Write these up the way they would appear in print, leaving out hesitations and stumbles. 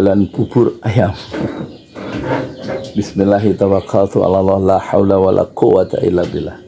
jualan bubur ayam. Bismillahirrahmanirrahim. La haula wala quwata illa billah.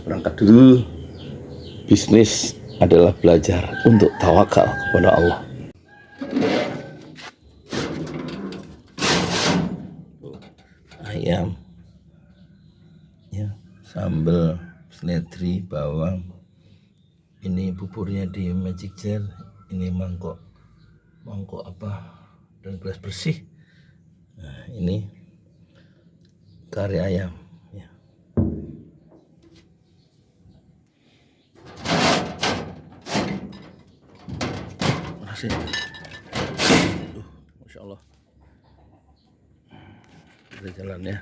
Berangkat dulu. Bisnis adalah belajar untuk tawakal kepada Allah. Ayam ya, sambal seledri, bawang. Ini buburnya di Magic Jar. Ini mangkok apa, dan gelas bersih. Nah, ini kari ayam ya. Masih Masya Allah, ada jalan ya.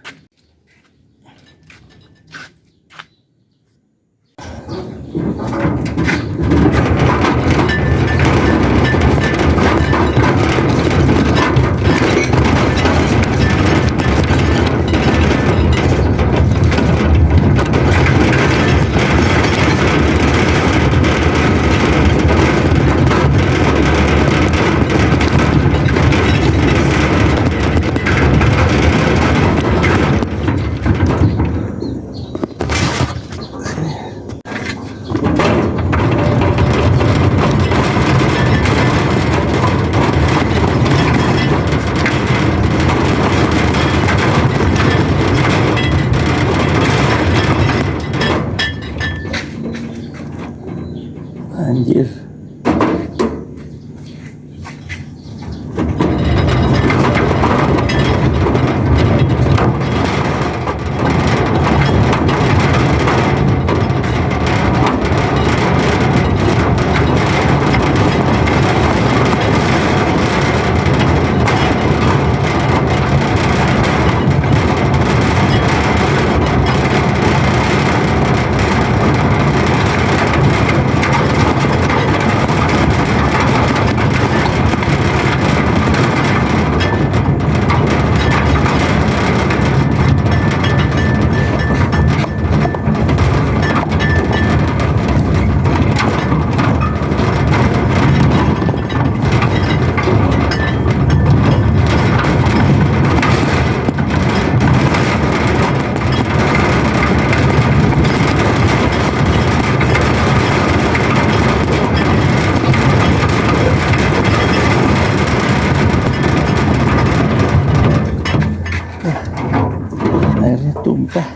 Anjir. Airnya tumpah.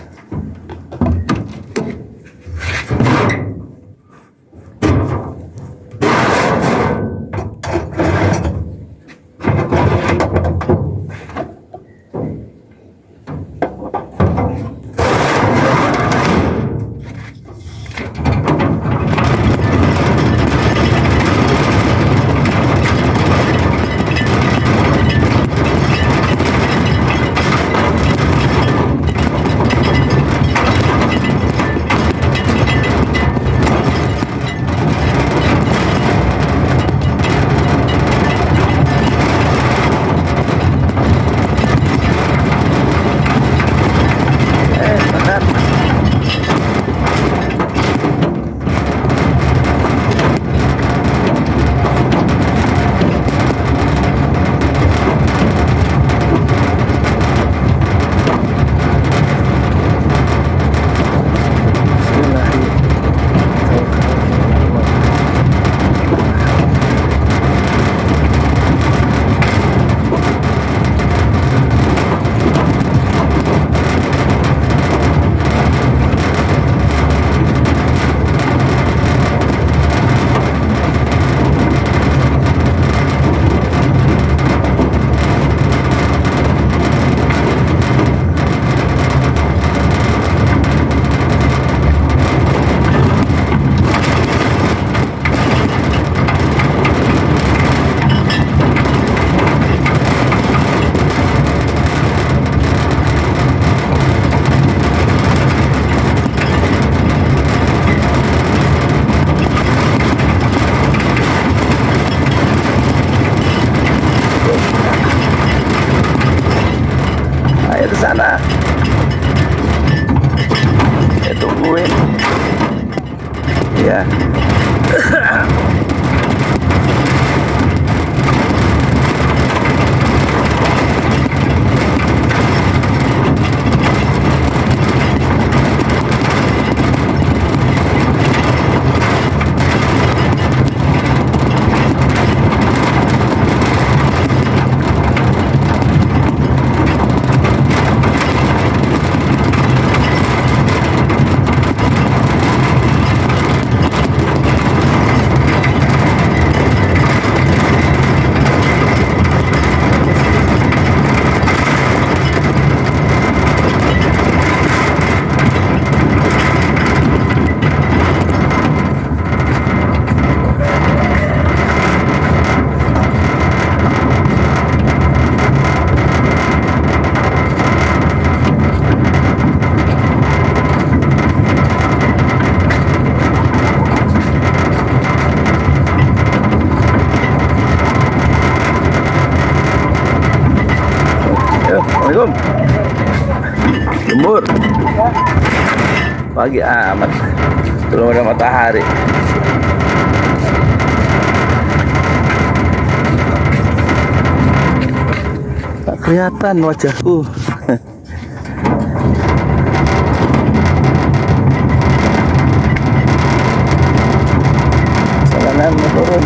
pagi amat, belum ada matahari. Tak kelihatan wajahku. Jalanan mau turun.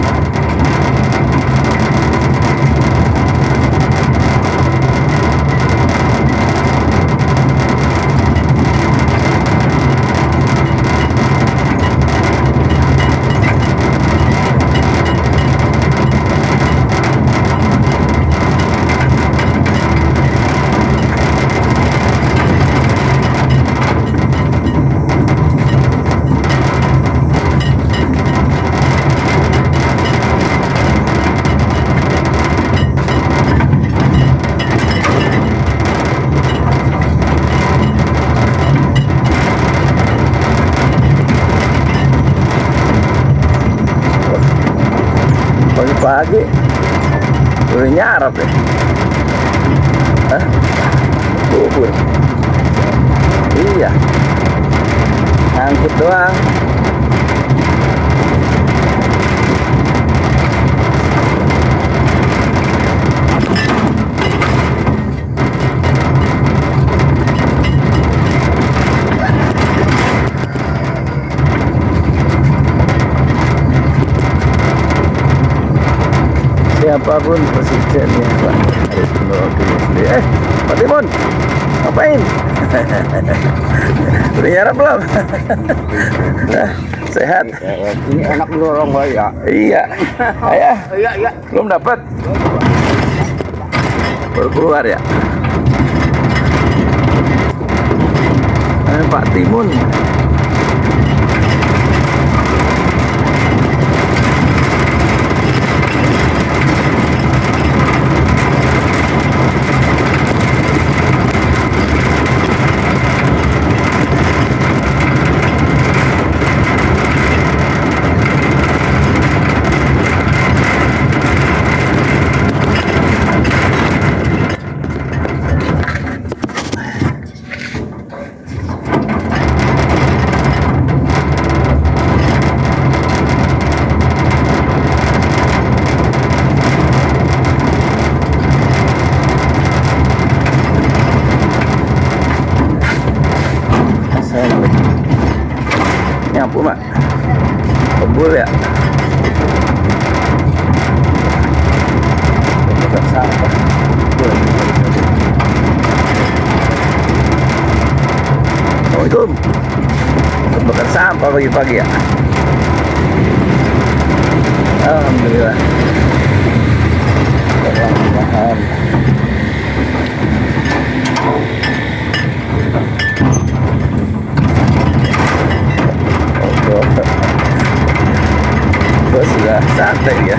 Pagi-pagi udah nyarap deh. Hah? Bubur. Iya, ngangkut doang. Siapapun presidennya Pak Pak Timun, ngapain? Udah nyarap belum? Nah, sehat. Ini enak dorong ya. Iya. Ayah. Iya. Belum dapat. Baru keluar ya. Pak Timun. Nyapu mak, kebul ya. Bukan sampah. Assalamualaikum. Bakar sampah pagi-pagi ya. Alhamdulillah. Mudah-mudahan. Sudah santai ya.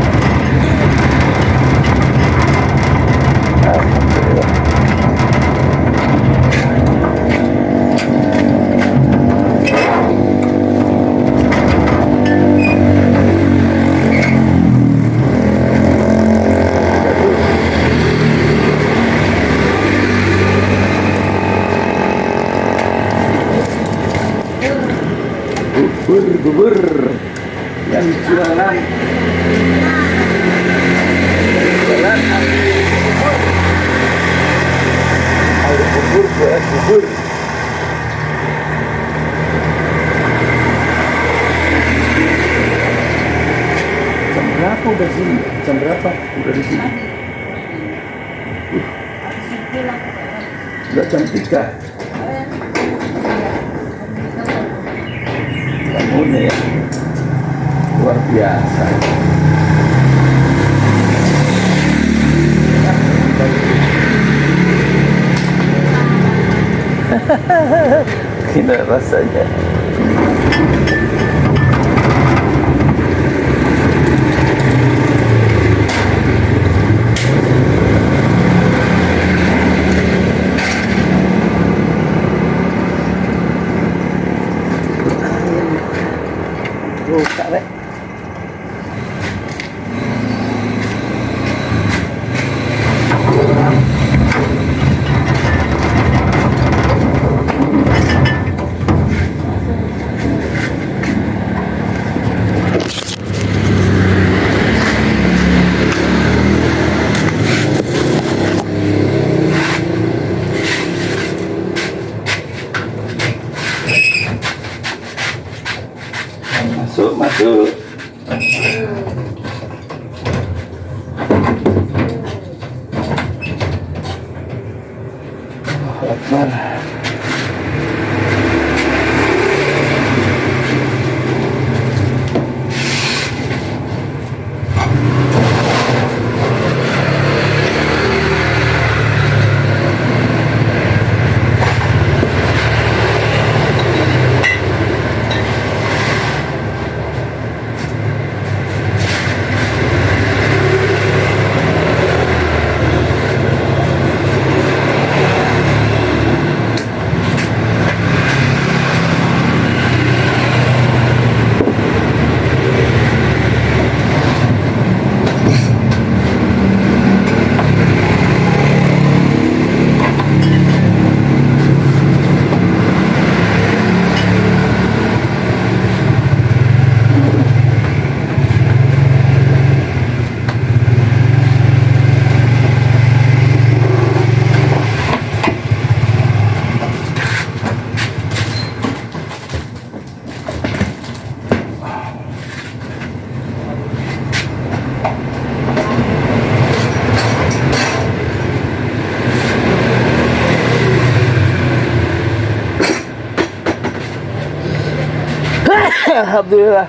Alhamdulillah. Bubur yang jualan ada bubur buat bubur. Jam berapa udah sini? Jam berapa udah di sini? Udah jam 3. Bangunnya ya luar biasa. Gila rasanya. Buka deh. Alhamdulillah.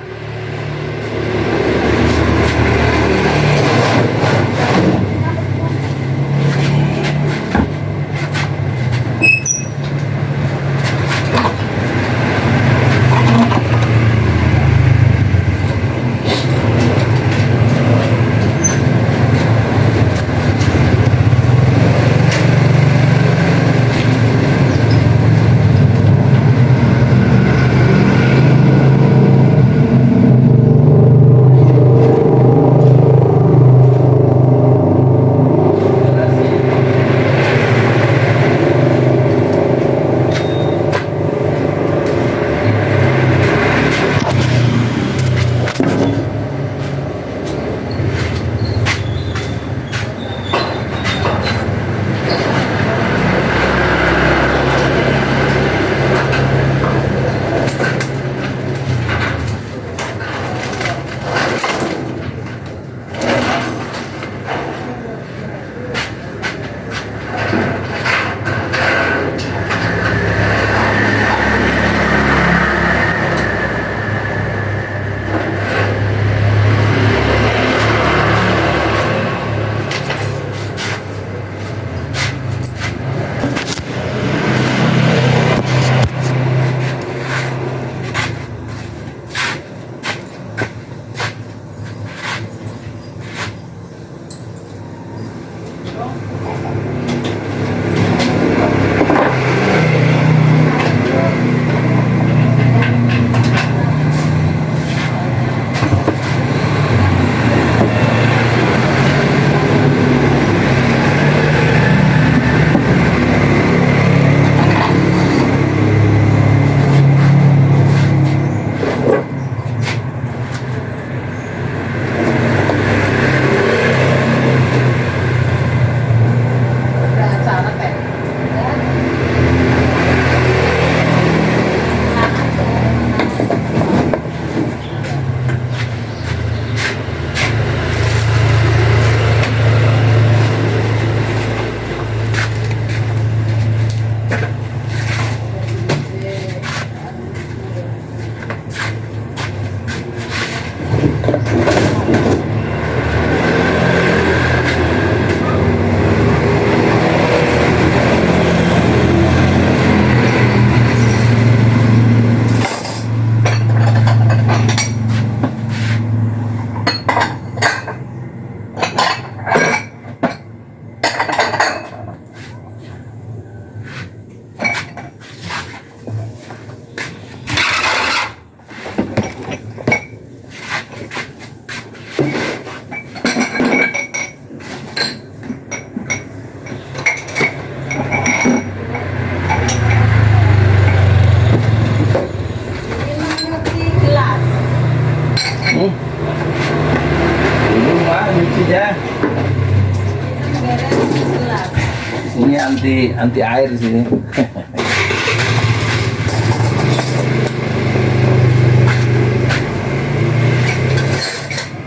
Ini anti air di sini.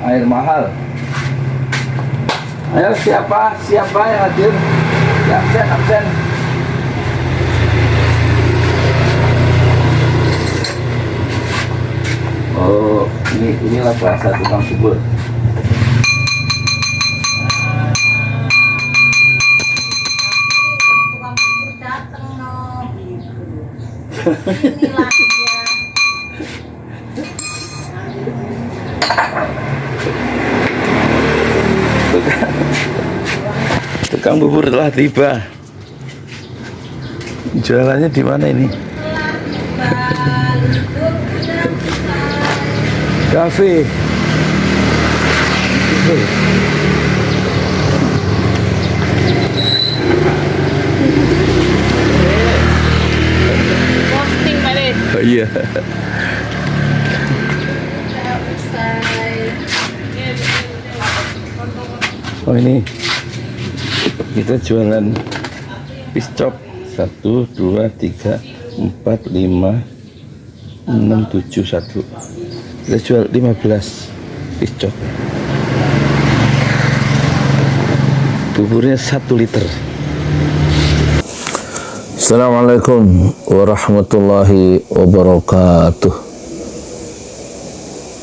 Air mahal. Ayo siapa yang hadir? Ya, absen. Oh, inilah bahasa tukang bubur. Inilah dia. Tukang bubur telah tiba. Jualannya di mana ini? Kafe. Posting balik. Oh iya. Oh ini kita jualan fish chop 1, 2, 3, 4, 5, 6, 7, 1. Kita jual 15 fish chop. buburnya 1 liter. Assalamualaikum warahmatullahi wabarakatuh.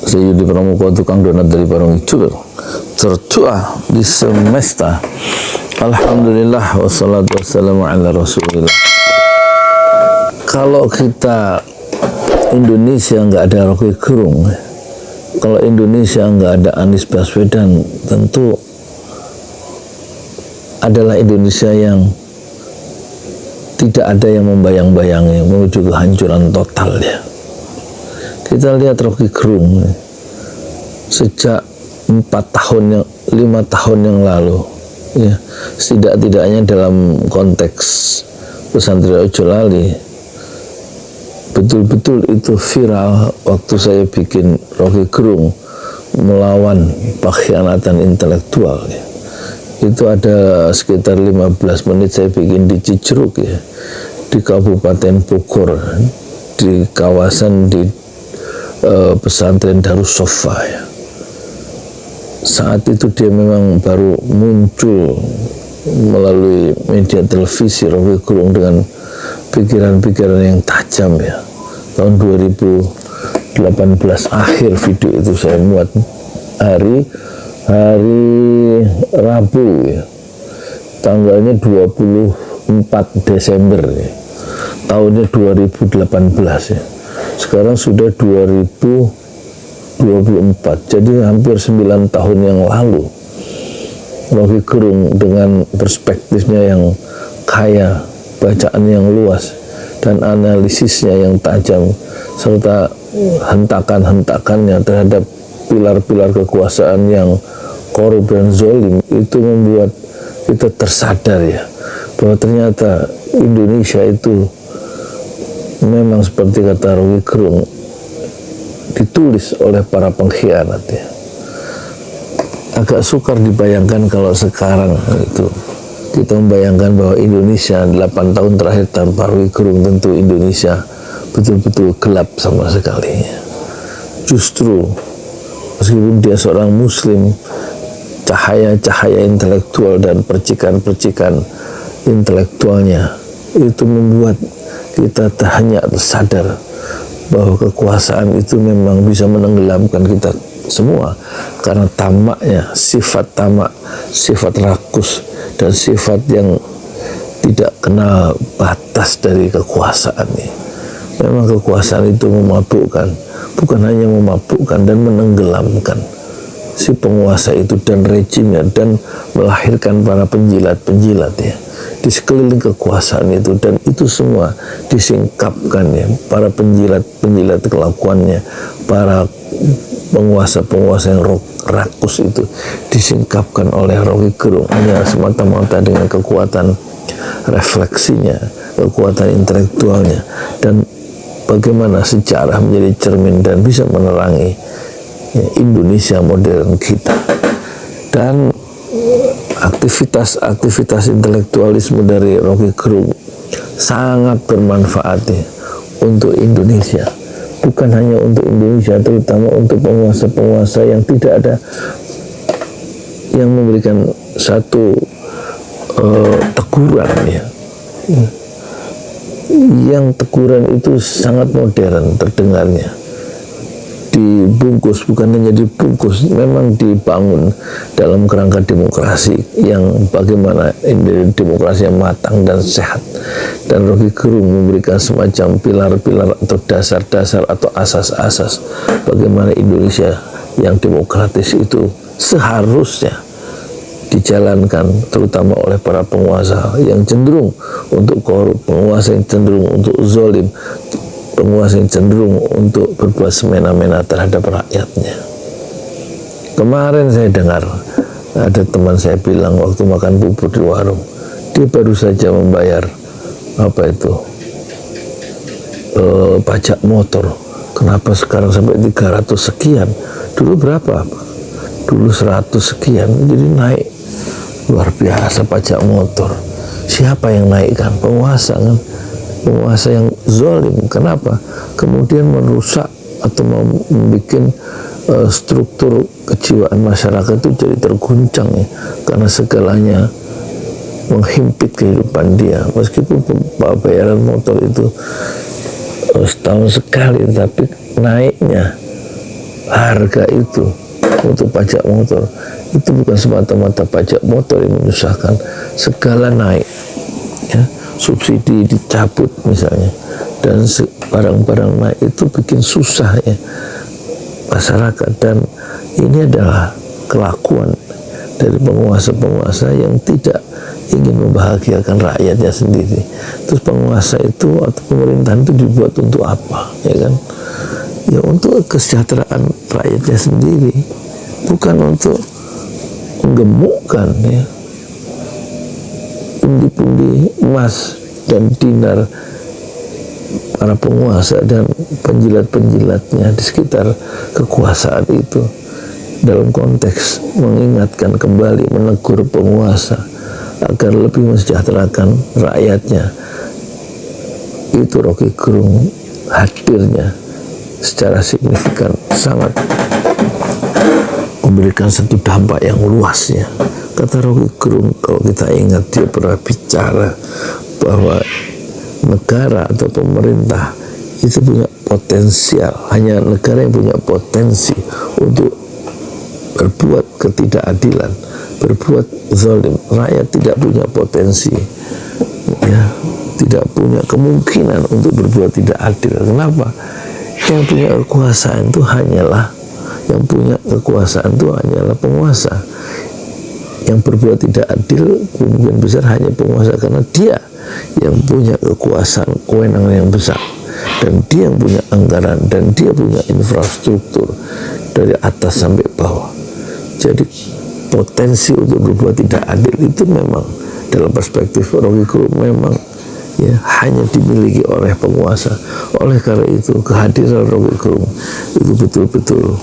Saya Yudi Pramuka, tukang donat dari Parung Icul, tertua di semesta. Alhamdulillah wassalatu wassalamu ala rasulillah. Kalau kita Indonesia nggak ada Rocky Gerung, kalau Indonesia nggak ada Anies Baswedan, tentu adalah Indonesia yang tidak ada yang membayang-bayangi menuju kehancuran total ya. Kita lihat Rocky Gerung sejak 5 tahun yang lalu ya, setidak-tidaknya dalam konteks pesantren Ojo Lali betul-betul itu viral waktu saya bikin Rocky Gerung melawan pengkhianatan intelektual ya. Itu ada sekitar 15 menit saya bikin di Cijeruk ya, di Kabupaten Bogor, di kawasan di pesantren Darussofa ya. Saat itu dia memang baru muncul melalui media televisi, Rocky Gerung dengan pikiran-pikiran yang tajam ya. Tahun 2018 akhir video itu saya muat hari Rabu ya, tanggalnya 24 Desember ya, tahunnya 2018 ya. Sekarang sudah 2024, jadi hampir 9 tahun yang lalu Rocky Gerung dengan perspektifnya yang kaya, bacaan yang luas, dan analisisnya yang tajam, serta hentakan-hentakannya terhadap pilar-pilar kekuasaan yang korup dan zolim, itu membuat kita tersadar ya, bahwa ternyata Indonesia itu memang seperti kata Rocky Gerung, ditulis oleh para pengkhianat ya. Agak sukar dibayangkan kalau sekarang itu kita membayangkan bahwa Indonesia 8 tahun terakhir tanpa Rocky Gerung, tentu Indonesia betul-betul gelap sama sekali. Justru meskipun dia seorang muslim, cahaya-cahaya intelektual dan percikan-percikan intelektualnya itu membuat kita hanya tersadar bahwa kekuasaan itu memang bisa menenggelamkan kita semua, karena tamaknya, sifat tamak, sifat rakus, dan sifat yang tidak kenal batas dari kekuasaan ini. Memang kekuasaan itu memabukkan, bukan hanya memabukkan dan menenggelamkan si penguasa itu dan rejimnya, dan melahirkan para penjilat-penjilat ya di sekeliling kekuasaan itu, dan itu semua disingkapkan ya, para penjilat-penjilat kelakuannya, para penguasa-penguasa yang rakus itu disingkapkan oleh Rocky Gerung hanya semata-mata dengan kekuatan refleksinya, kekuatan intelektualnya, dan bagaimana sejarah menjadi cermin dan bisa menerangi ya, Indonesia modern kita. Dan aktivitas intelektualisme dari Rocky Gerung sangat bermanfaat ya, untuk Indonesia, bukan hanya untuk Indonesia, terutama untuk penguasa-penguasa yang tidak ada yang memberikan satu teguran ya, yang teguran itu sangat modern terdengarnya, dibungkus, bukan hanya dibungkus, memang dibangun dalam kerangka demokrasi yang bagaimana demokrasi yang matang dan sehat. Dan Rocky Gerung memberikan semacam pilar-pilar atau dasar-dasar atau asas-asas bagaimana Indonesia yang demokratis itu seharusnya dijalankan, terutama oleh para penguasa yang cenderung untuk korup, penguasa yang cenderung untuk zolim, penguasa yang cenderung untuk berbuat semena-mena terhadap rakyatnya. Kemarin saya dengar ada teman saya bilang waktu makan bubur di warung, dia baru saja membayar pajak motor. Kenapa sekarang sampai 300 sekian? Dulu berapa? Dulu 100 sekian. Jadi naik luar biasa pajak motor. Siapa yang naikkan? Penguasa kan? Penguasa yang zalim. Kenapa? Kemudian merusak atau membuat struktur kejiwaan masyarakat itu jadi terguncang ya, karena segalanya menghimpit kehidupan dia. Meskipun bayaran motor itu setahun sekali, tapi naiknya harga itu untuk pajak motor itu bukan semata-mata pajak motor yang menyusahkan, segala naik ya, subsidi dicabut misalnya, dan barang-barang naik itu bikin susah ya masyarakat. Dan ini adalah kelakuan dari penguasa-penguasa yang tidak ingin membahagiakan rakyatnya sendiri. Terus penguasa itu atau pemerintahan itu dibuat untuk apa, ya kan? Ya untuk kesejahteraan rakyatnya sendiri, bukan untuk menggemukkan ya pundi-pundi emas dan dinar para penguasa dan penjilat-penjilatnya di sekitar kekuasaan itu, dalam konteks mengingatkan kembali, menegur penguasa agar lebih mensejahterakan rakyatnya. Itu Roky Gerung hadirnya secara signifikan sangat memberikan satu dampak yang luas ya. Kata Roky Gerung, kalau kita ingat, dia pernah bicara bahwa negara atau pemerintah itu punya potensial, hanya negara yang punya potensi untuk berbuat ketidakadilan, berbuat zalim. Rakyat tidak punya potensi ya, tidak punya kemungkinan untuk berbuat tidak adil. Kenapa? Yang punya kekuasaan itu hanyalah penguasa. Yang berbuat tidak adil kemungkinan besar hanya penguasa, karena dia yang punya kekuasaan, kewenangan yang besar, dan dia yang punya anggaran, dan dia punya infrastruktur dari atas sampai bawah. Jadi potensi untuk berbuat tidak adil itu memang dalam perspektif Roky Gerung memang ya hanya dimiliki oleh penguasa. Oleh karena itu kehadiran Roky Gerung itu betul-betul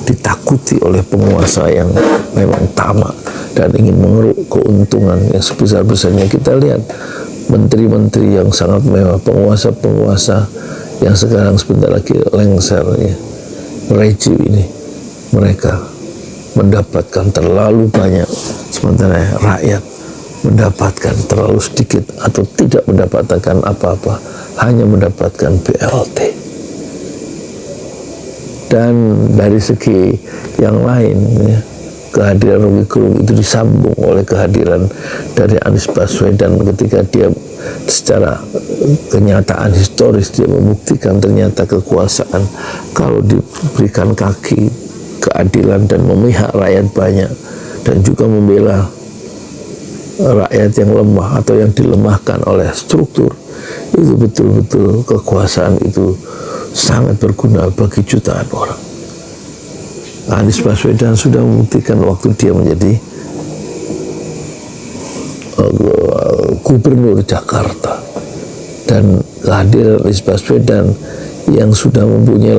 ditakuti oleh penguasa yang memang tamak dan ingin mengeruk keuntungan yang sebesar-besarnya. Kita lihat menteri-menteri yang sangat mewah, penguasa-penguasa yang sekarang sebentar lagi lengser ya, rejim ini, mereka mendapatkan terlalu banyak, sementara rakyat mendapatkan terlalu sedikit atau tidak mendapatkan apa-apa, hanya mendapatkan BLT. Dan dari segi yang lain ya, kehadiran Roky Gerung itu disambung oleh kehadiran dari Anies Baswedan ketika dia secara kenyataan historis dia membuktikan ternyata kekuasaan kalau diberikan kaki keadilan dan memihak rakyat banyak dan juga membela rakyat yang lemah atau yang dilemahkan oleh struktur, itu betul-betul kekuasaan itu sangat berguna bagi jutaan orang. Anies Baswedan sudah membuktikan waktu dia menjadi gubernur Jakarta, dan kehadiran Anies Baswedan yang sudah mempunyai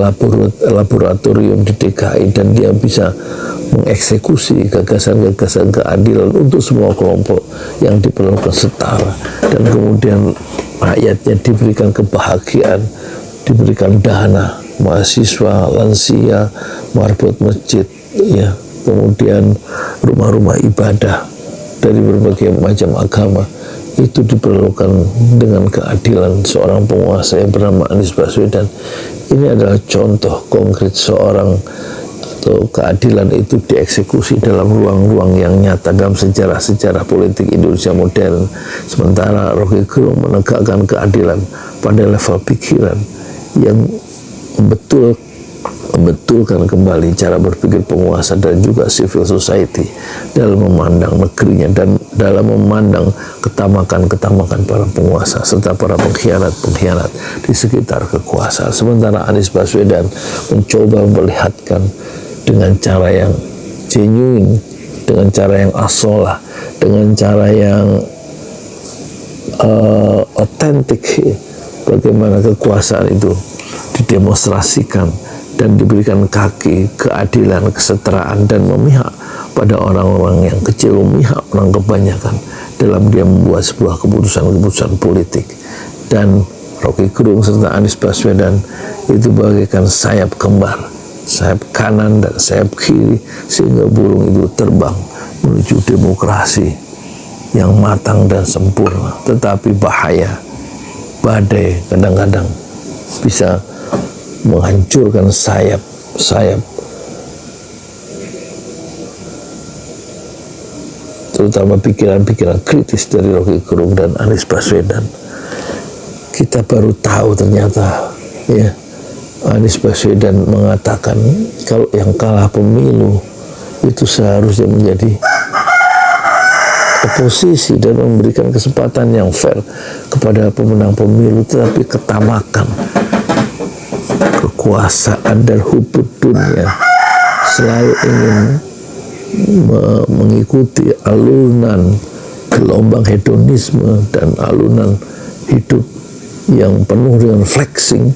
laboratorium di DKI, dan dia bisa mengeksekusi gagasan-gagasan keadilan untuk semua kelompok yang diperlukan setara, dan kemudian rakyatnya diberikan kebahagiaan, diberikan dana, mahasiswa, lansia, marbot masjid, ya, kemudian rumah-rumah ibadah dari berbagai macam agama. Itu diperlukan dengan keadilan seorang penguasa yang bernama Anies Baswedan. Ini adalah contoh konkret seorang atau keadilan itu dieksekusi dalam ruang-ruang yang nyata dalam sejarah-sejarah politik Indonesia modern. Sementara Roky Gerung menegakkan keadilan pada level pikiran yang membetulkan kembali cara berpikir penguasa dan juga civil society dalam memandang negerinya dan dalam memandang ketamakan-ketamakan para penguasa serta para pengkhianat-pengkhianat di sekitar kekuasaan. Sementara Anies Baswedan mencoba memperlihatkan dengan cara yang genuine, dengan cara yang asolah, dengan cara yang otentik, bagaimana kekuasaan itu didemonstrasikan dan diberikan kaki keadilan, kesetaraan, dan memihak pada orang-orang yang kecil, memihak orang kebanyakan dalam dia membuat sebuah keputusan-keputusan politik. Dan Roky Gerung serta Anies Baswedan itu bagaikan sayap kembar, sayap kanan dan sayap kiri, sehingga burung itu terbang menuju demokrasi yang matang dan sempurna. Tetapi bahaya, badai kadang-kadang bisa menghancurkan sayap terutama pikiran-pikiran kritis dari Rocky Gerung dan Anies Baswedan. Kita baru tahu ternyata ya, Anies Baswedan mengatakan kalau yang kalah pemilu itu seharusnya menjadi oposisi dan memberikan kesempatan yang fair kepada pemenang pemilu, tetapi ketamakan, kekuasaan dan hubud dunia selalu ingin mengikuti alunan gelombang hedonisme dan alunan hidup yang penuh dengan flexing,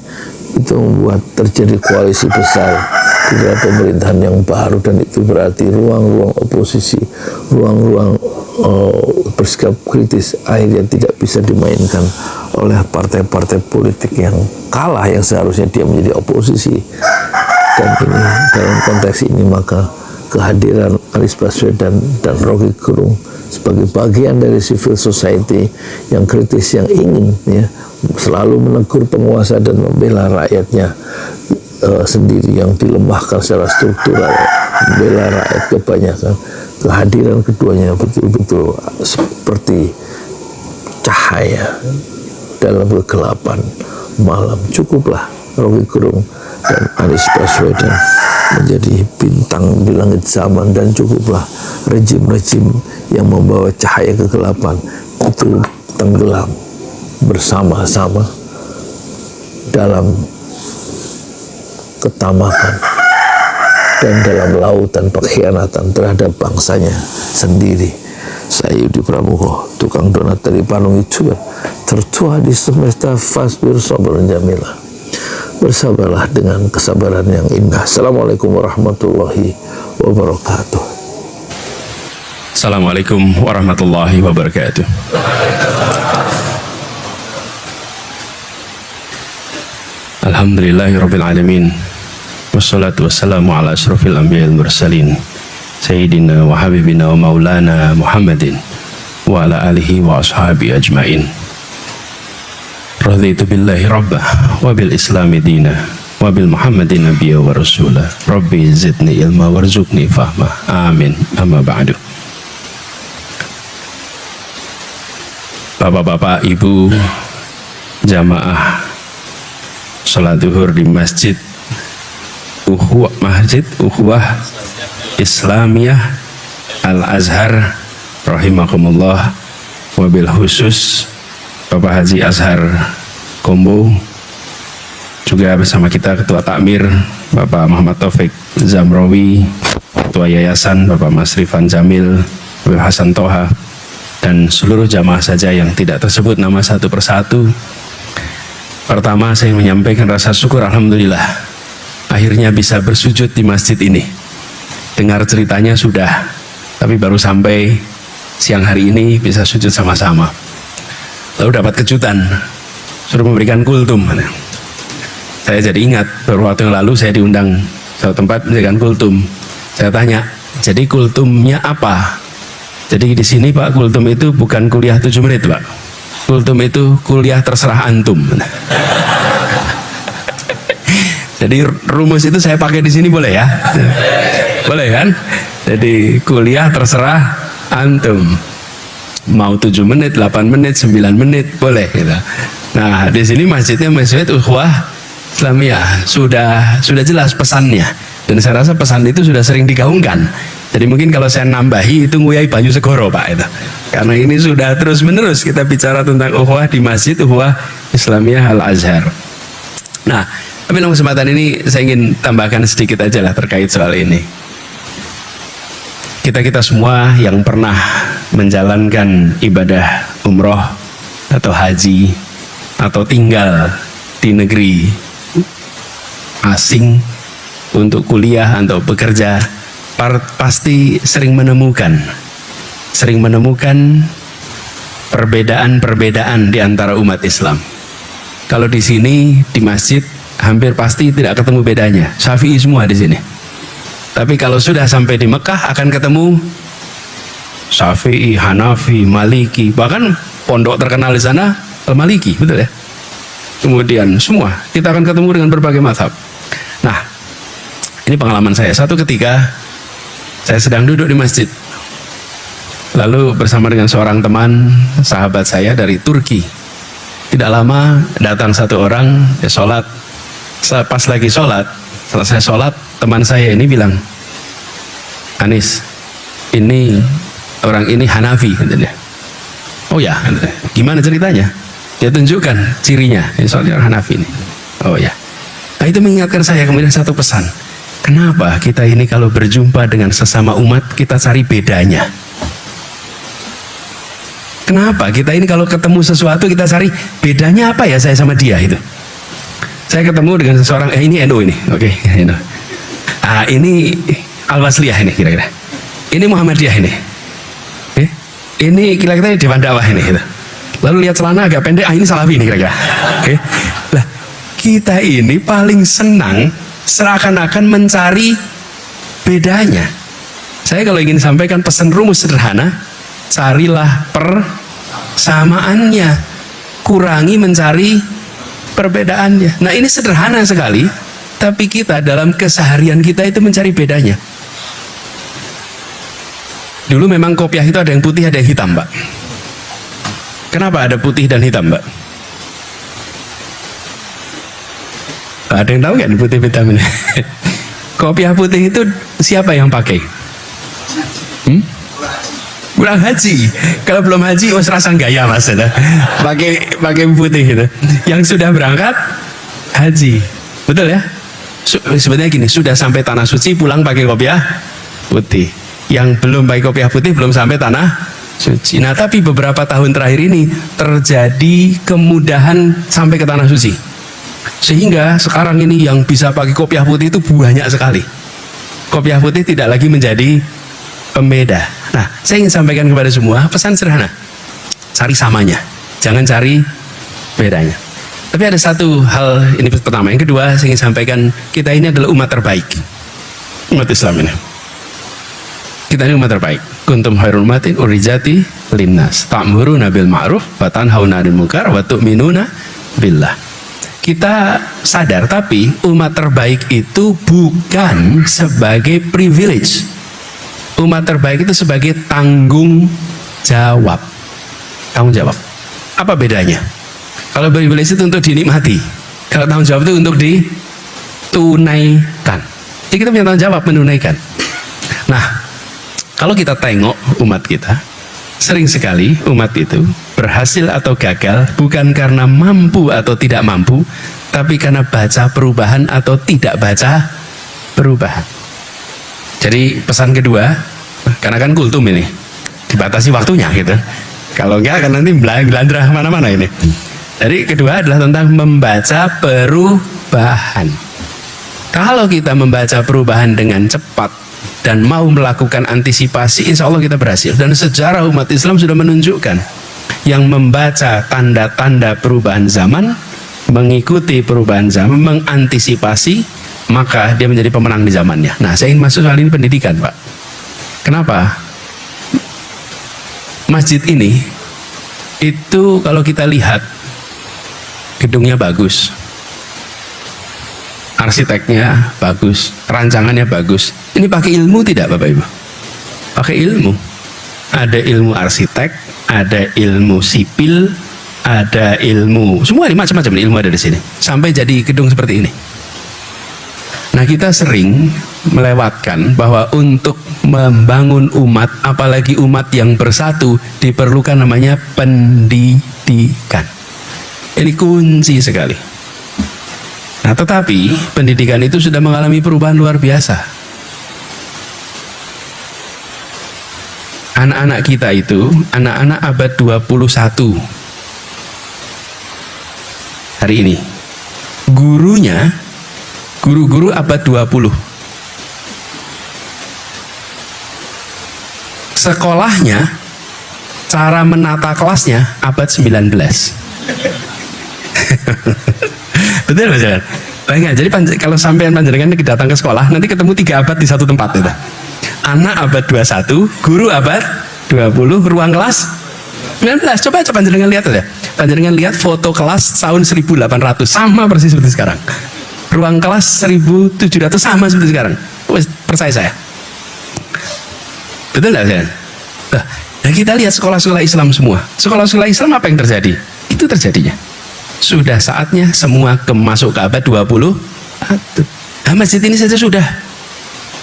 itu membuat terjadi koalisi besar di dalam pemerintahan yang baru, dan itu berarti ruang-ruang oposisi, ruang-ruang bersikap kritis akhirnya tidak bisa dimainkan oleh partai-partai politik yang kalah, yang seharusnya dia menjadi oposisi. Dan ini, dalam konteks ini, maka kehadiran Anies Baswedan dan Rocky Gerung sebagai bagian dari civil society yang kritis, yang ingin ya selalu menegur penguasa dan membela rakyatnya sendiri yang dilemahkan secara struktural, membela rakyat kebanyakan. Kehadiran keduanya betul-betul seperti cahaya dalam kegelapan malam. Cukuplah Rocky Gerung dan Anies Baswedan menjadi bintang di langit zaman, dan cukuplah rejim-rejim yang membawa cahaya kegelapan itu tenggelam bersama-sama dalam ketamakan dan dalam lautan pengkhianatan terhadap bangsanya sendiri. Saya Yudi Pramuko, tukang donat dari Panung Ijuan, tertua di semesta Fasbir Sabar Jamilah. Bersabarlah dengan kesabaran yang indah. Assalamualaikum warahmatullahi wabarakatuh. Assalamualaikum warahmatullahi wabarakatuh. Alhamdulillahirabbil alamin. Wassalatu wassalamu ala asyrofil anbiya'il mursalin sayyidina wa habibina wa maulana Muhammadin wa ala alihi wa ashabi ajmain. Raditu billahi rabbah wa bil islami dina wa bil muhammadin nabiyya wa rasulah. Rabbi zidni ilma warzuqni fahma. Amin. Amma ba'du. Bapak-bapak, ibu, jamaah salat zuhur di Masjid Ukhuwah Islamiyah Al-Azhar rahimakumullah, wabil khusus Bapak Haji Azhar Kombo, juga bersama kita Ketua Takmir Bapak Muhammad Taufik Zamrawi, Ketua Yayasan Bapak Mas Rifan Jamil, Bapak Hasan Toha, dan seluruh jamaah saja yang tidak tersebut nama satu persatu. Pertama, saya menyampaikan rasa syukur, alhamdulillah akhirnya bisa bersujud di masjid ini. Dengar ceritanya sudah, tapi baru sampai siang hari ini bisa sujud sama-sama. Lalu dapat kejutan, suruh memberikan kultum. Saya jadi ingat beberapa waktu yang lalu saya diundang suatu tempat memberikan kultum. Saya tanya, jadi kultumnya apa? Jadi di sini Pak, kultum itu bukan kuliah 7 menit Pak. Kultum itu kuliah terserah antum. Jadi rumus itu saya pakai di sini boleh ya? Boleh kan? Jadi kuliah terserah antum. Mau 7 menit, 8 menit, 9 menit, boleh gitu. Nah, di sini masjidnya Masjid Ukhuwah Islamiyah sudah jelas pesannya. Dan saya rasa pesan itu sudah sering digaungkan. Jadi mungkin kalau saya nambahi itu nguyai banyu segoro Pak itu. Karena ini sudah terus-menerus kita bicara tentang ukhuwah di Masjid Ukhuwah Islamiyah Al-Azhar. Nah, tapi dalam kesempatan ini saya ingin tambahkan sedikit aja lah terkait soal ini. Kita semua yang pernah menjalankan ibadah umroh atau haji atau tinggal di negeri asing untuk kuliah atau bekerja, pasti sering menemukan perbedaan-perbedaan di antara umat Islam. Kalau di sini di masjid hampir pasti tidak ketemu bedanya, Syafi'i semua di sini. Tapi kalau sudah sampai di Mekah akan ketemu Syafi'i, Hanafi, Maliki, bahkan pondok terkenal di sana Al-Maliki, betul ya? Kemudian semua kita akan ketemu dengan berbagai mazhab. Nah, ini pengalaman saya. Satu ketika saya sedang duduk di masjid, lalu bersama dengan seorang teman sahabat saya dari Turki. Tidak lama datang satu orang, dia sholat. Pas lagi sholat, selesai sholat, teman saya ini bilang, Anis, ini orang ini Hanafi, katanya. Oh ya, katanya. Gimana ceritanya? Dia tunjukkan cirinya, ini soalnya orang Hanafi ini. Oh ya. Nah, itu mengingatkan saya kemudian satu pesan. Kenapa kita ini kalau berjumpa dengan sesama umat, kita cari bedanya? Kenapa kita ini kalau ketemu sesuatu kita cari bedanya apa ya saya sama dia itu? Saya ketemu dengan seseorang, ini NU ini, oke, NU. Ah, ini Al-Wasliyah ini kira-kira. Ini Muhammadiyah ini. Ini kira-kira Dewan Dakwah ini gitu. Lalu lihat celana agak pendek, ini Salafi ini kira-kira. Oke. Lah, kita ini paling senang seakan-akan mencari bedanya. Saya kalau ingin sampaikan pesan rumus sederhana, carilah persamaannya, kurangi mencari perbedaannya. Nah, ini sederhana sekali, tapi kita dalam keseharian kita itu mencari bedanya. Dulu memang kopiah itu ada yang putih, ada yang hitam, Pak. Kenapa ada putih dan hitam, Pak? Ada yang tahu nggak putih hitam ini? Kopiah putih itu siapa yang pakai? Kurang haji. Kalau belum haji, serasa gaya mas, pakai putih gitu. Yang sudah berangkat haji, betul ya? Sebenarnya gini, sudah sampai tanah suci pulang pakai kopiah putih. Yang belum pakai kopiah putih belum sampai tanah suci. Nah, tapi beberapa tahun terakhir ini terjadi kemudahan sampai ke tanah suci, sehingga sekarang ini yang bisa pakai kopiah putih itu banyak sekali. Kopiah putih tidak lagi menjadi pembeda. Nah, saya ingin sampaikan kepada semua pesan sederhana, cari samanya, jangan cari bedanya. Tapi ada satu hal, ini pertama. Yang kedua, saya ingin sampaikan, kita ini adalah umat terbaik, umat Islam ini. Kita ini umat terbaik. Kuntum khairul ummatin ukhrijat linnas ta'muruna bil ma'ruf wa tanhauna 'anil munkar wa tu'minuna billah. Kita sadar, tapi umat terbaik itu bukan sebagai privilege. Umat terbaik itu sebagai tanggung jawab. Tanggung jawab. Apa bedanya? Kalau privilege itu untuk dinikmati, kalau tanggung jawab itu untuk ditunaikan. Jadi kita punya tanggung jawab menunaikan. Nah, kalau kita tengok umat kita, sering sekali umat itu berhasil atau gagal bukan karena mampu atau tidak mampu, tapi karena baca perubahan atau tidak baca perubahan. Jadi pesan kedua, karena kan kultum ini dibatasi waktunya gitu. Kalau enggak kan nanti belandrah mana-mana ini. Jadi kedua adalah tentang membaca perubahan. Kalau kita membaca perubahan dengan cepat dan mau melakukan antisipasi, insya Allah kita berhasil. Dan sejarah umat Islam sudah menunjukkan, yang membaca tanda-tanda perubahan zaman, mengikuti perubahan zaman, mengantisipasi, maka dia menjadi pemenang di zamannya. Nah, saya ingin masuk soal ini pendidikan, Pak. Kenapa? Masjid ini, itu kalau kita lihat, gedungnya bagus, arsiteknya bagus, rancangannya bagus. Ini pakai ilmu tidak, Bapak Ibu? Pakai ilmu. Ada ilmu arsitek, ada ilmu sipil, ada ilmu, semua ini macam-macam ilmu ada di sini. Sampai jadi gedung seperti ini. Nah, kita sering melewatkan bahwa untuk membangun umat, apalagi umat yang bersatu, diperlukan namanya pendidikan. Ini kunci sekali. Nah, tetapi pendidikan itu sudah mengalami perubahan luar biasa. Anak-anak kita itu, anak-anak abad 21 hari ini, gurunya, guru-guru abad 20. Sekolahnya, cara menata kelasnya abad 19. Betul, Mas? Banyak. Jadi kalau sampean panjenengan datang ke sekolah, nanti ketemu 3 abad di satu tempat itu. Anak abad 21, guru abad 20, ruang kelas 19. Coba panjenengan lihat aja. Panjenengan lihat foto kelas tahun 1800 sama persis seperti sekarang. Ruang kelas 1700 sama seperti sekarang. Wes, percaya saya. Betul nggak saya? Nah, kita lihat sekolah-sekolah Islam semua. Sekolah-sekolah Islam apa yang terjadi? Itu terjadinya. Sudah saatnya semua masuk ke abad 20. Nah, masjid ini saja sudah.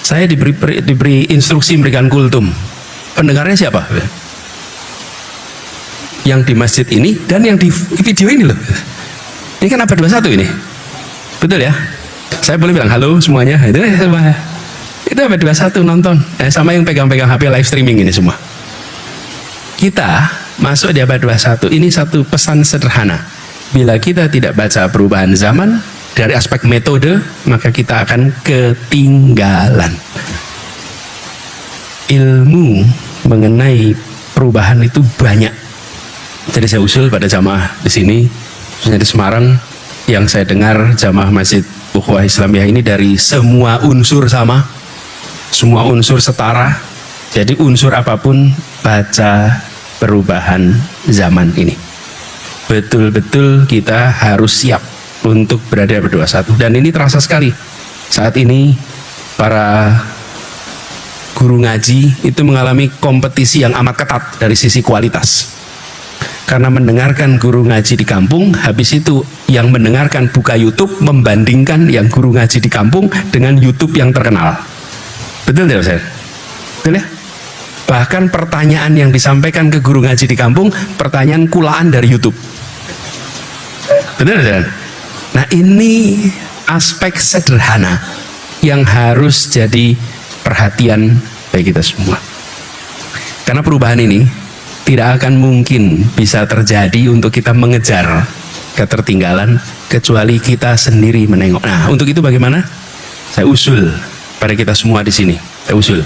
Saya diberi instruksi memberikan kultum. Pendengarnya siapa? Yang di masjid ini dan yang di video ini loh. Ini kan abad 21 ini. Betul ya? Saya boleh bilang halo semuanya. Itu abad 21 nonton. Sama yang pegang-pegang HP live streaming ini semua. Kita masuk di abad 21. Ini satu pesan sederhana. Bila kita tidak baca perubahan zaman dari aspek metode, maka kita akan ketinggalan. Ilmu mengenai perubahan itu banyak. Jadi saya usul pada jamaah di sini, khususnya di Semarang, yang saya dengar jamaah Masjid Ukhuwah Islamiyah ini dari semua unsur sama, semua unsur setara. Jadi unsur apapun baca perubahan zaman ini. Betul-betul kita harus siap untuk berada di 21. Dan ini terasa sekali. Saat ini para guru ngaji itu mengalami kompetisi yang amat ketat dari sisi kualitas. Karena mendengarkan guru ngaji di kampung, habis itu yang mendengarkan buka YouTube membandingkan yang guru ngaji di kampung dengan YouTube yang terkenal. Betul tidak, Ustaz? Betul ya? Bahkan pertanyaan yang disampaikan ke guru ngaji di kampung, pertanyaan kulaan dari YouTube. Betul tidak? Nah, ini aspek sederhana yang harus jadi perhatian bagi kita semua. Karena perubahan ini tidak akan mungkin bisa terjadi untuk kita mengejar ketertinggalan kecuali kita sendiri menengok. Nah, untuk itu bagaimana? Saya usul pada kita semua di sini. Saya usul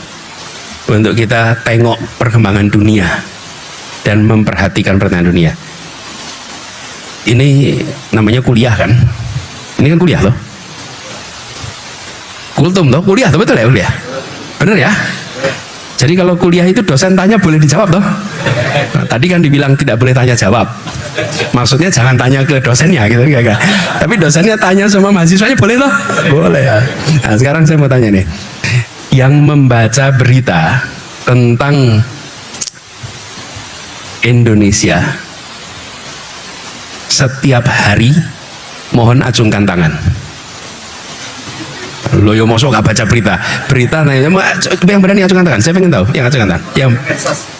untuk kita tengok perkembangan dunia dan memperhatikan perkembangan dunia. Ini namanya kuliah kan? Ini kan kuliah loh. Kultum loh, kuliah tuh, betul ya kuliah? Bener ya? Jadi kalau kuliah itu dosen tanya boleh dijawab toh? Nah, tadi kan dibilang tidak boleh tanya jawab. Maksudnya jangan tanya ke dosennya gitu enggak. Tapi dosennya tanya sama mahasiswanya boleh toh? Boleh ya. Nah, sekarang saya mau tanya nih. Yang membaca berita tentang Indonesia setiap hari mohon acungkan tangan. Lo yo mosok gak baca berita nanya yang berani acungkan tangan. Saya pengen tahu yang acungkan tangan. Yang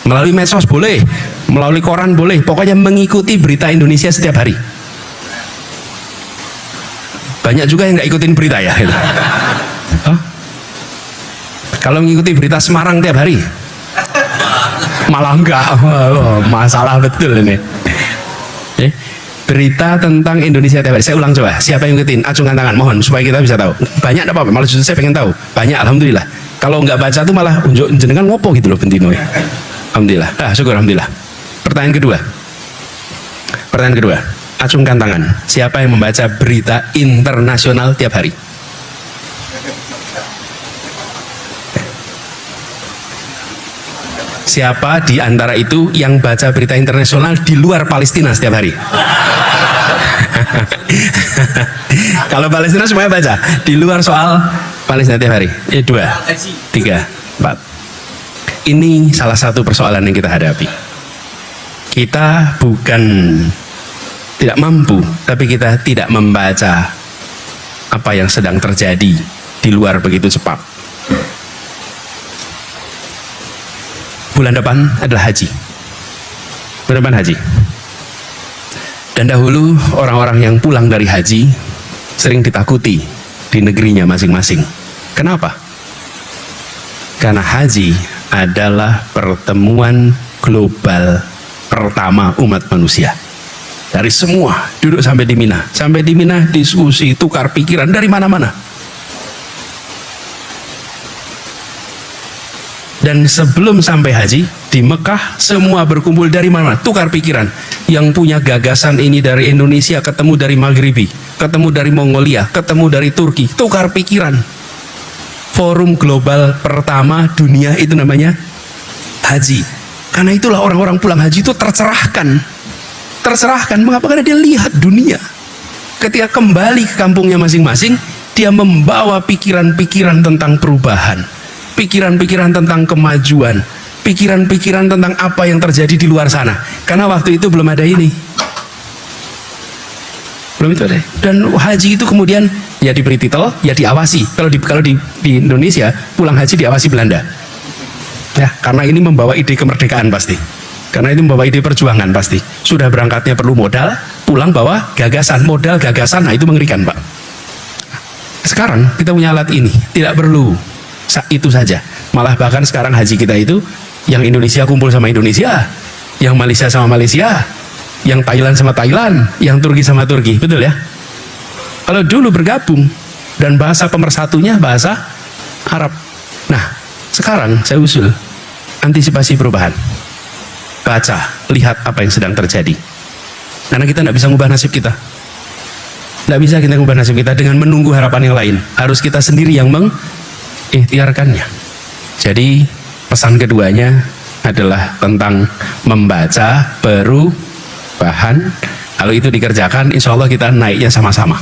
melalui medsos boleh, melalui koran boleh, pokoknya mengikuti berita Indonesia setiap hari. Banyak juga yang nggak ikutin berita ya gitu. Huh? Kalau mengikuti berita Semarang tiap hari malah enggak. Masalah betul ini. Berita tentang Indonesia tiap hari. Saya ulang coba. Siapa yang ngikutin? Acungkan tangan. Mohon supaya kita bisa tahu. Banyak apa-apa. Malah justru saya pengen tahu. Banyak. Alhamdulillah. Kalau nggak baca tuh malah unjuk jenengan ngopo gitu loh bentino. Alhamdulillah. Syukur alhamdulillah. Pertanyaan kedua. Acungkan tangan. Siapa yang membaca berita internasional tiap hari? Siapa di antara itu yang baca berita internasional di luar Palestina setiap hari? Kalau Palestina semuanya baca, di luar soal Palestina tiap hari. 2, 3, 4. Ini salah satu persoalan yang kita hadapi. Kita bukan tidak mampu, tapi kita tidak membaca apa yang sedang terjadi di luar begitu cepat. Bulan depan adalah haji. Bulan depan haji. Dan dahulu orang-orang yang pulang dari haji sering ditakuti di negerinya masing-masing. Kenapa? Karena haji adalah pertemuan global pertama umat manusia. Dari semua duduk sampai di Mina. Sampai di Mina diskusi, tukar pikiran dari mana-mana. Dan sebelum sampai haji di Mekah semua berkumpul dari mana? Tukar pikiran. Yang punya gagasan ini dari Indonesia ketemu dari Maghribi, ketemu dari Mongolia, ketemu dari Turki, tukar pikiran. Forum global pertama dunia itu namanya haji. Karena itulah orang-orang pulang haji itu tercerahkan. Mengapa? Karena dia lihat dunia. Ketika kembali ke kampungnya masing-masing, dia membawa pikiran-pikiran tentang perubahan, pikiran-pikiran tentang kemajuan, pikiran-pikiran tentang apa yang terjadi di luar sana. Karena waktu itu belum ada ini, belum itu ada. Dan haji itu kemudian ya diberi titel, ya diawasi. Kalau di Indonesia pulang haji diawasi Belanda, ya, karena ini membawa ide kemerdekaan pasti, karena ini membawa ide perjuangan pasti. Sudah berangkatnya perlu modal, pulang bawa gagasan, modal gagasan. Nah itu mengerikan, Pak. Sekarang kita punya alat ini, tidak perlu itu saja. Malah bahkan sekarang haji kita itu yang Indonesia kumpul sama Indonesia, yang Malaysia sama Malaysia, yang Thailand sama Thailand, yang Turki sama Turki, betul ya? Kalau dulu bergabung dan bahasa pemersatunya bahasa Arab. Nah, sekarang saya usul antisipasi perubahan. Baca, lihat apa yang sedang terjadi. Karena kita tidak bisa mengubah nasib kita. Tidak bisa kita mengubah nasib kita dengan menunggu harapan yang lain. Harus kita sendiri yang mengikhtiarkannya. Jadi pesan keduanya adalah tentang membaca perubahan. Kalau itu dikerjakan, insya Allah kita naiknya sama-sama.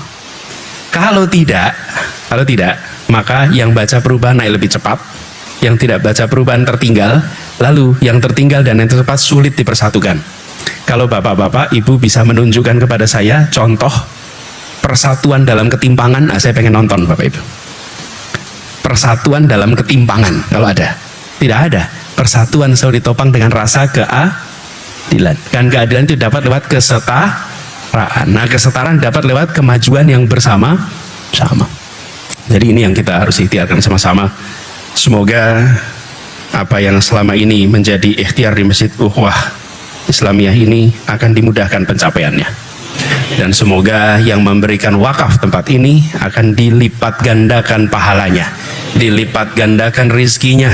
Kalau tidak, maka yang baca perubahan naik lebih cepat, yang tidak baca perubahan tertinggal, lalu yang tertinggal dan yang tercepat sulit dipersatukan. Kalau bapak-bapak, ibu bisa menunjukkan kepada saya contoh persatuan dalam ketimpangan, saya pengen nonton Bapak Ibu. Persatuan dalam ketimpangan, kalau ada. Tidak ada. Persatuan selalu ditopang dengan rasa keadilan. Dan keadilan itu dapat lewat kesetaraan. Nah, kesetaraan dapat lewat kemajuan yang bersama-sama. Jadi ini yang kita harus ikhtiarkan sama-sama. Semoga apa yang selama ini menjadi ikhtiar di Masjid Ukhuwah Islamiyah ini akan dimudahkan pencapaiannya. Dan semoga yang memberikan wakaf tempat ini akan dilipat gandakan pahalanya, dilipat gandakan rizkinya,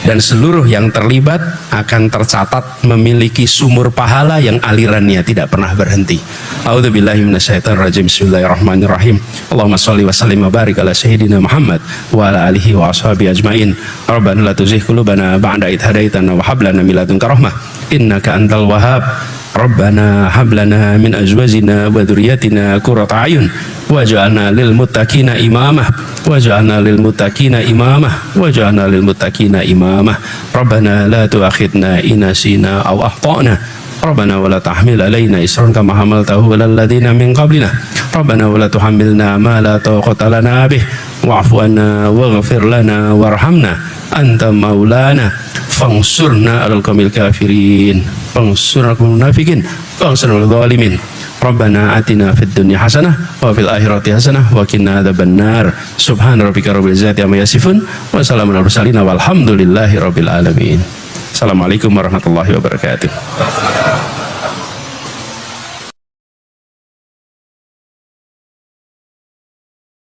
dan seluruh yang terlibat akan tercatat memiliki sumur pahala yang alirannya tidak pernah berhenti. A'udzubillahi minasyaitonirrajim. Bismillahirrahmanirrahim. Allahumma shalli wa sallim wa barik ala sayyidina Muhammad wa ala alihi wa ashabihi ajmain. Rabbana la tuzigh qulubana ba'da idh hadaitana wa hab lana min ladunka rahmah innaka antal wahhab. Rabbana hab lana min azwajina wa dzurriyyatina qurrata a'yun waj'alna lil muttaqina imamah waj'alna lil muttaqina imamah waj'alna lil muttaqina imamah. Rabbana la tu'akhidna in nasina aw akhtana. Rabbana wa la tahmil alaina isran kama hamaltahu 'alal ladzina min qablina. Rabbana wa la tuhammilna ma la taqata lana bih wa'fu 'anna waghfir lana warhamna anta maulana fangsurna 'alal qaumil kafirin fangsurna 'alal munafiqin fangsurna 'alal zalimin. Rabbana atina fid dunya hasanah wa fil akhirati hasanah wa qina adzabannar. Subhana rabbika rabbil izzati amma yasifun wa salamun alal mursalin walhamdulillahi rabbil alamin. Assalamualaikum warahmatullahi wabarakatuh.